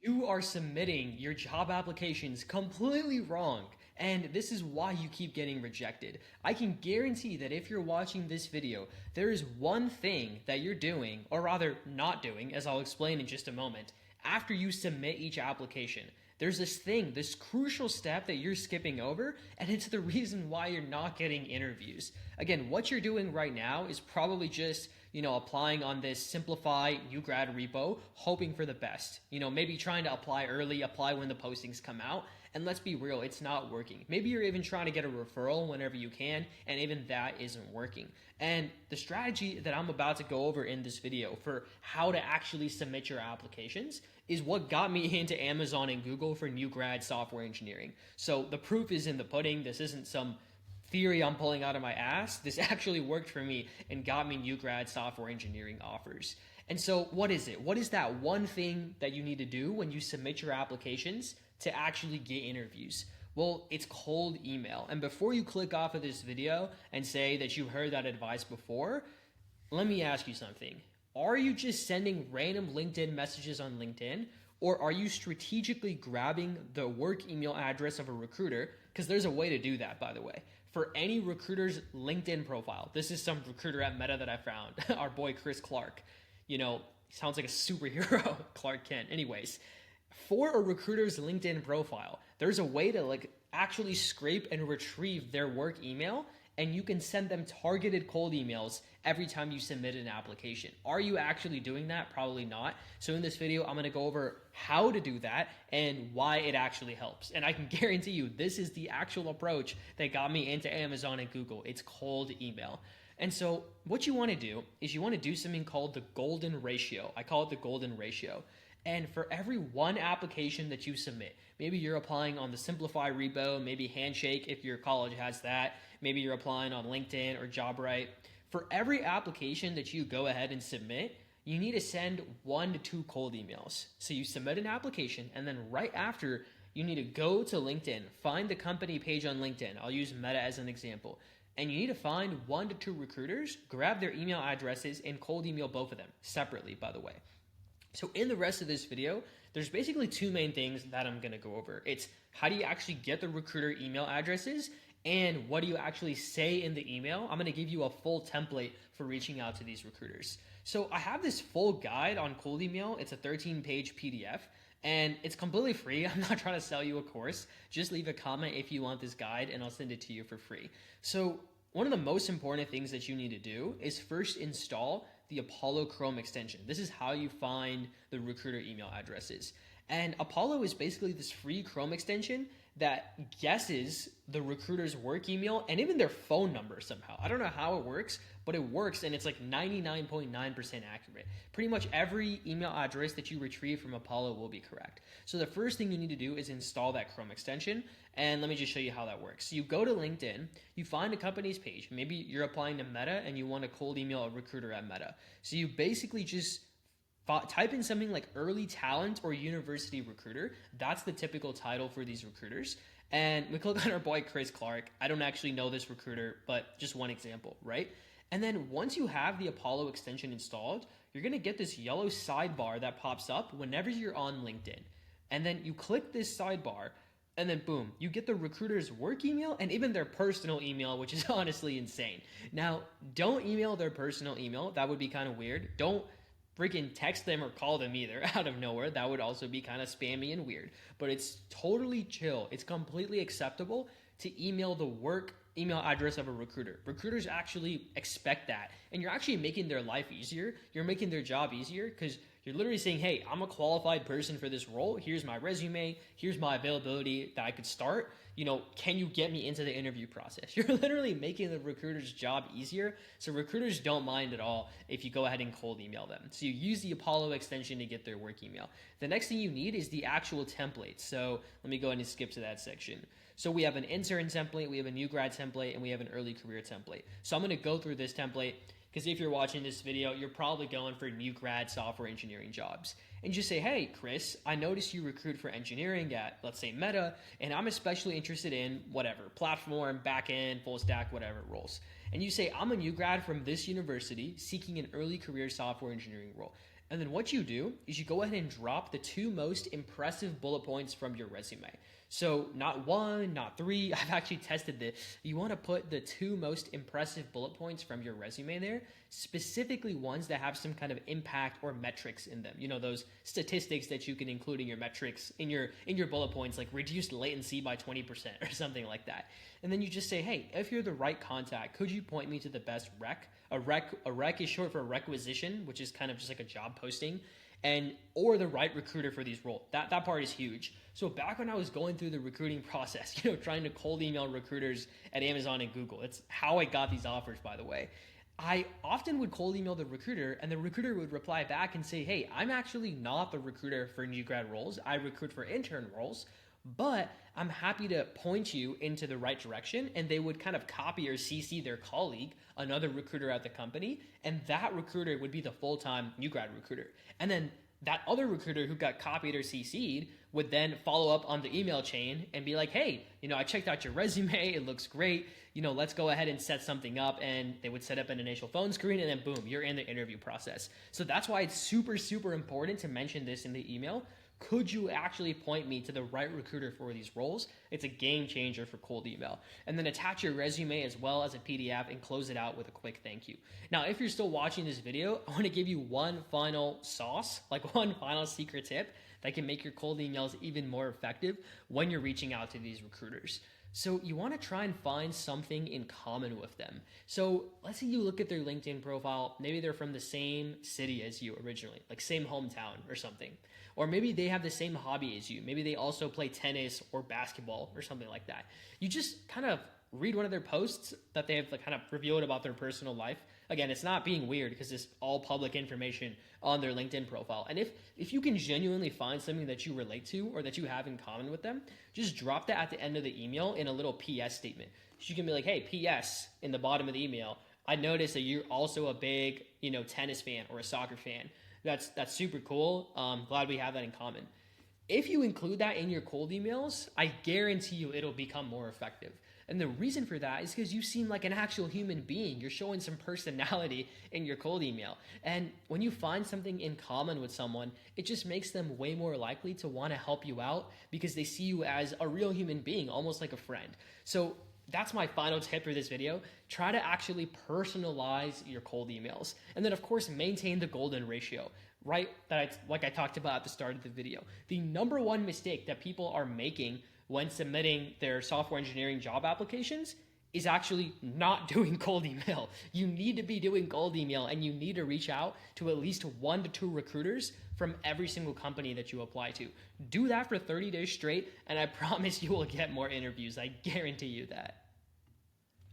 You are submitting your job applications completely wrong, and this is why you keep getting rejected. I can guarantee that if you're watching this video, there is one thing that you're doing, or rather not doing, as I'll explain in just a moment, after you submit each application. There's this thing, this crucial step that you're skipping over, and it's the reason why you're not getting interviews. Again, what you're doing right now is probably just, applying on this simplify new grad repo, hoping for the best. Maybe trying to apply early, apply when the postings come out. And let's be real, it's not working. Maybe you're even trying to get a referral whenever you can, and even that isn't working. And the strategy that I'm about to go over in this video for how to actually submit your applications is what got me into Amazon and Google for new grad software engineering. So the proof is in the pudding. This isn't some theory I'm pulling out of my ass. This actually worked for me and got me new grad software engineering offers. And so what is it? What is that one thing that you need to do when you submit your applications to actually get interviews? Well, it's cold email. And before you click off of this video and say that you heard that advice before, let me ask you something. Are you just sending random LinkedIn messages on LinkedIn, or are you strategically grabbing the work email address of a recruiter? Because there's a way to do that, by the way. For any recruiter's LinkedIn profile, this is some recruiter at Meta that I found, our boy Chris Clark. He sounds like a superhero, Clark Kent. Anyways, for a recruiter's LinkedIn profile, there's a way to actually scrape and retrieve their work email, and you can send them targeted cold emails every time you submit an application. Are you actually doing that? Probably not. So in this video, I'm going to go over how to do that and why it actually helps. And I can guarantee you, this is the actual approach that got me into Amazon and Google. It's cold email. And so what you want to do is you want to do something called the golden ratio. I call it the golden ratio. And for every one application that you submit, maybe you're applying on the Simplify repo, maybe Handshake if your college has that, maybe you're applying on LinkedIn or JobRite. For every application that you go ahead and submit, you need to send 1 to 2 cold emails. So you submit an application, and then right after, you need to go to LinkedIn, find the company page on LinkedIn. I'll use Meta as an example. And you need to find 1 to 2 recruiters, grab their email addresses, and cold email both of them separately, by the way. So in the rest of this video, there's basically 2 main things that I'm going to go over. It's how do you actually get the recruiter email addresses, and what do you actually say in the email? I'm going to give you a full template for reaching out to these recruiters. So I have this full guide on cold email. It's a 13-page PDF, and it's completely free. I'm not trying to sell you a course. Just leave a comment if you want this guide, and I'll send it to you for free. So one of the most important things that you need to do is first install the Apollo Chrome extension. This is how you find the recruiter email addresses. And Apollo is basically this free Chrome extension that guesses the recruiter's work email and even their phone number somehow. I don't know how it works, but it works, and it's like 99.9% accurate. Pretty much every email address that you retrieve from Apollo will be correct. So the first thing you need to do is install that Chrome extension, and let me just show you how that works. So you go to LinkedIn, you find a company's page. Maybe you're applying to Meta and you want to cold email a recruiter at Meta. So you basically just type in something like early talent or university recruiter. That's the typical title for these recruiters. And we click on our boy Chris Clark. I don't actually know this recruiter, but just one example, right? And then once you have the Apollo extension installed, you're going to get this yellow sidebar that pops up whenever you're on LinkedIn. And then you click this sidebar, and then boom, you get the recruiter's work email and even their personal email, which is honestly insane. Now, don't email their personal email. That would be kind of weird. Don't freaking text them or call them either out of nowhere. That would also be kind of spammy and weird. But it's totally chill. It's completely acceptable to email the work email address of a recruiter. Recruiters actually expect that. And you're actually making their life easier. You're making their job easier because you're literally saying, hey, I'm a qualified person for this role. Here's my resume. Here's my availability that I could start. Can you get me into the interview process? You're literally making the recruiter's job easier. So recruiters don't mind at all if you go ahead and cold email them. So you use the Apollo extension to get their work email. The next thing you need is the actual template. So let me go ahead and skip to that section. So we have an intern template, we have a new grad template, and we have an early career template. So I'm going to go through this template because if you're watching this video, you're probably going for new grad software engineering jobs. And just say, hey, Chris, I noticed you recruit for engineering at, let's say, Meta, and I'm especially interested in whatever, platform, backend, full stack, whatever roles. And you say, I'm a new grad from this university seeking an early career software engineering role. And then what you do is you go ahead and drop the 2 most impressive bullet points from your resume. So not 1, not 3. I've actually tested this. You want to put the 2 most impressive bullet points from your resume there, specifically ones that have some kind of impact or metrics in them. You know, those statistics that you can include in your metrics, in your bullet points, like reduced latency by 20% or something like that. And then you just say, hey, if you're the right contact, could you point me to the best rec? A rec is short for requisition, which is kind of just like a job posting, or the right recruiter for these roles. That part is huge. So back when I was going through the recruiting process, trying to cold email recruiters at Amazon and Google, it's how I got these offers, by the way. I often would cold email the recruiter, and the recruiter would reply back and say, hey, I'm actually not the recruiter for new grad roles. I recruit for intern roles, but I'm happy to point you into the right direction. And they would kind of copy or CC their colleague, another recruiter at the company, and that recruiter would be the full-time new grad recruiter. And then that other recruiter who got copied or CC'd would then follow up on the email chain and be like, hey, I checked out your resume. It looks great. Let's go ahead and set something up. And they would set up an initial phone screen, and then boom, you're in the interview process. So that's why it's super, super important to mention this in the email. Could you actually point me to the right recruiter for these roles? It's a game changer for cold email. And then attach your resume as well as a PDF and close it out with a quick thank you. Now, if you're still watching this video, I want to give you one final sauce, like one final secret tip that can make your cold emails even more effective when you're reaching out to these recruiters. So you want to try and find something in common with them. So let's say you look at their LinkedIn profile. Maybe they're from the same city as you originally, like same hometown or something. Or maybe they have the same hobby as you. Maybe they also play tennis or basketball or something like that. You just kind of read one of their posts that they have kind of revealed about their personal life. Again, it's not being weird because it's all public information on their LinkedIn profile. And if you can genuinely find something that you relate to or that you have in common with them, just drop that at the end of the email in a little PS statement. So you can be like, hey, PS in the bottom of the email, I noticed that you're also a big, tennis fan or a soccer fan. That's super cool. Glad we have that in common. If you include that in your cold emails, I guarantee you it'll become more effective. And the reason for that is because you seem like an actual human being. You're showing some personality in your cold email. And when you find something in common with someone, it just makes them way more likely to want to help you out because they see you as a real human being, almost like a friend. So that's my final tip for this video. Try to actually personalize your cold emails. And then, of course, maintain the golden ratio, right? Like I talked about at the start of the video. The number one mistake that people are making when submitting their software engineering job applications is actually not doing cold email. You need to be doing cold email, and you need to reach out to at least 1 to 2 recruiters from every single company that you apply to. Do that for 30 days straight, and I promise you will get more interviews. I guarantee you that.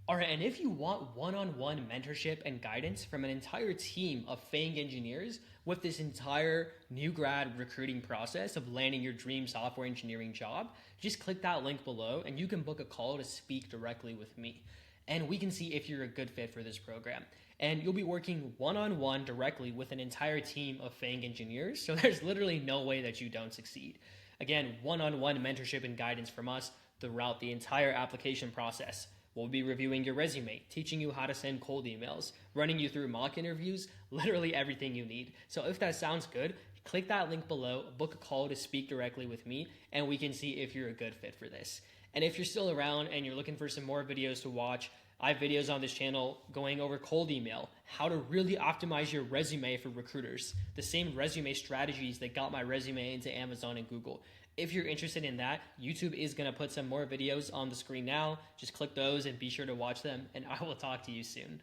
All right, and if you want one-on-one mentorship and guidance from an entire team of FANG engineers with this entire new grad recruiting process of landing your dream software engineering job, just click that link below and you can book a call to speak directly with me. And we can see if you're a good fit for this program. And you'll be working one-on-one directly with an entire team of FANG engineers, so there's literally no way that you don't succeed. Again, one-on-one mentorship and guidance from us throughout the entire application process. We'll be reviewing your resume, teaching you how to send cold emails, running you through mock interviews, literally everything you need. So if that sounds good, click that link below, book a call to speak directly with me, and we can see if you're a good fit for this. And if you're still around and you're looking for some more videos to watch, I have videos on this channel going over cold email, how to really optimize your resume for recruiters, the same resume strategies that got my resume into Amazon and Google. If you're interested in that, YouTube is going to put some more videos on the screen now. Just click those and be sure to watch them, and I will talk to you soon.